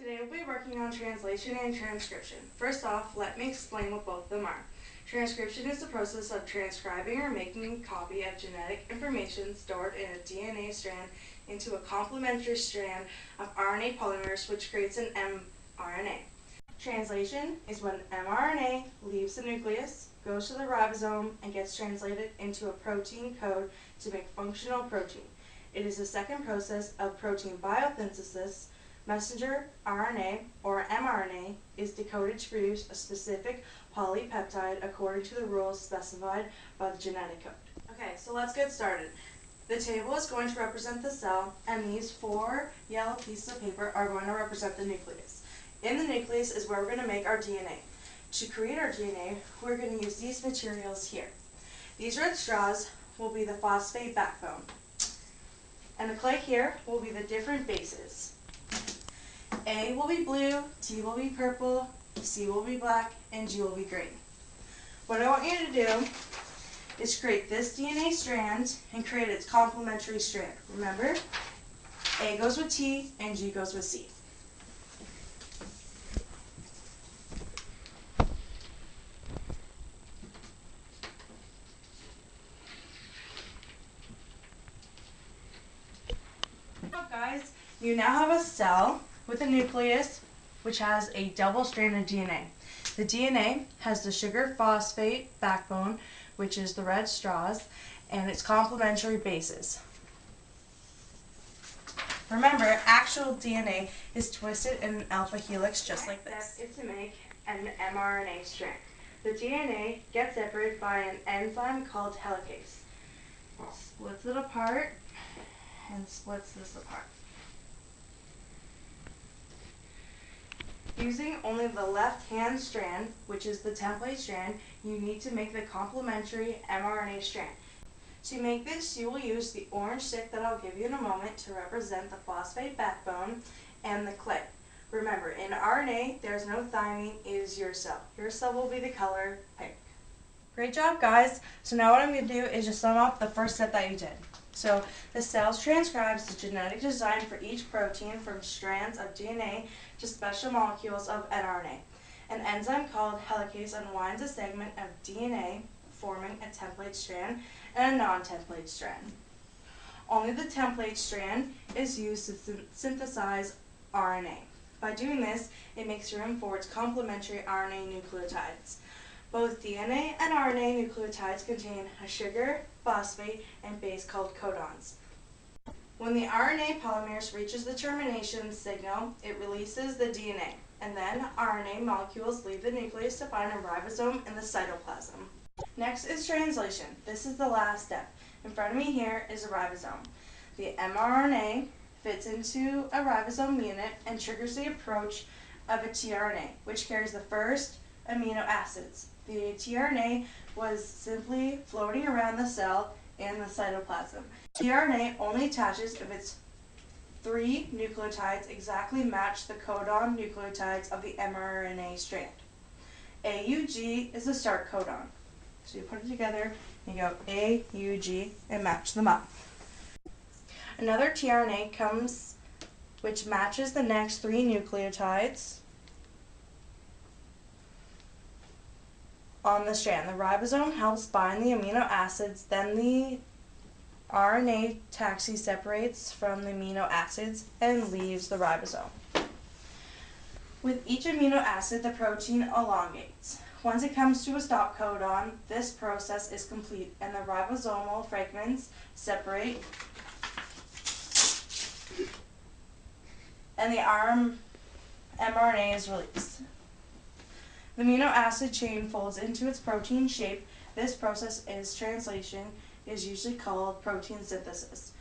Today we'll be working on translation and transcription. First off, let me explain what both of them are. Transcription is the process of transcribing or making a copy of genetic information stored in a DNA strand into a complementary strand of RNA polymers, which creates an mRNA. Translation is when mRNA leaves the nucleus, goes to the ribosome, and gets translated into a protein code to make functional protein. It is the second process of protein biosynthesis. Messenger RNA, or mRNA, is decoded to produce a specific polypeptide according to the rules specified by the genetic code. Okay, so let's get started. The table is going to represent the cell, and these four yellow pieces of paper are going to represent the nucleus. In the nucleus is where we're going to make our DNA. To create our DNA, we're going to use these materials here. These red straws will be the phosphate backbone. And the clay here will be the different bases. A will be blue, T will be purple, C will be black, and G will be green. What I want you to do is create this DNA strand and create its complementary strand. Remember, A goes with T and G goes with C. Guys, you now have a cell with a nucleus which has a double strand of DNA. The DNA has the sugar phosphate backbone, which is the red straws, and its complementary bases. Remember, actual DNA is twisted in an alpha helix just like this. Step is to make an mRNA strand. The DNA gets separated by an enzyme called helicase. Splits it apart and splits this apart. Using only the left-hand strand, which is the template strand, you need to make the complementary mRNA strand. To make this, you will use the orange stick that I'll give you in a moment to represent the phosphate backbone and the clay. Remember, in RNA, there's no thymine, it is your cell. Your cell will be the color pink. Great job, guys. So now what I'm going to do is just sum up the first step that you did. So the cell transcribes the genetic design for each protein from strands of DNA to special molecules of mRNA. An enzyme called helicase unwinds a segment of DNA, forming a template strand and a non-template strand. Only the template strand is used to synthesize RNA. By doing this, it makes room for its complementary RNA nucleotides. Both DNA and RNA nucleotides contain a sugar, phosphate, and base called codons. When the RNA polymerase reaches the termination signal, it releases the DNA, and then RNA molecules leave the nucleus to find a ribosome in the cytoplasm. Next is translation. This is the last step. In front of me here is a ribosome. The mRNA fits into a ribosome unit and triggers the approach of a tRNA, which carries the first amino acids. The tRNA was simply floating around the cell in the cytoplasm. tRNA only attaches if its three nucleotides exactly match the codon nucleotides of the mRNA strand. AUG is the start codon. So you put it together, you go AUG and match them up. Another tRNA comes which matches the next three nucleotides on the strand. The ribosome helps bind the amino acids, then the RNA taxi separates from the amino acids and leaves the ribosome. With each amino acid, the protein elongates. Once it comes to a stop codon, this process is complete and the ribosomal fragments separate and the mRNA is released. The amino acid chain folds into its protein shape. This process is translation, is usually called protein synthesis.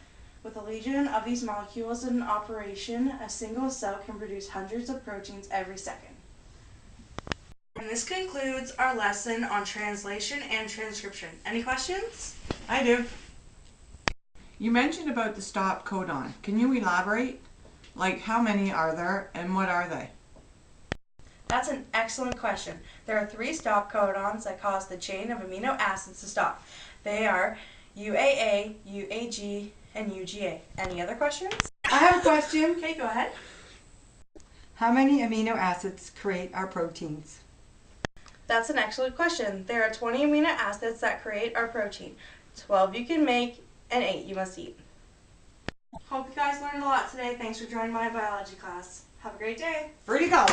With a legion of these molecules in operation, a single cell can produce hundreds of proteins every second. And this concludes our lesson on translation and transcription. Any questions? I do. You mentioned about the stop codon. Can you elaborate? Like, how many are there and what are they? That's an excellent question. There are three stop codons that cause the chain of amino acids to stop. They are UAA, UAG, and UGA. Any other questions? I have a question. Okay, go ahead. How many amino acids create our proteins? That's an excellent question. There are 20 amino acids that create our protein. 12 you can make, and 8 you must eat. Hope you guys learned a lot today. Thanks for joining my biology class. Have a great day. Free to go.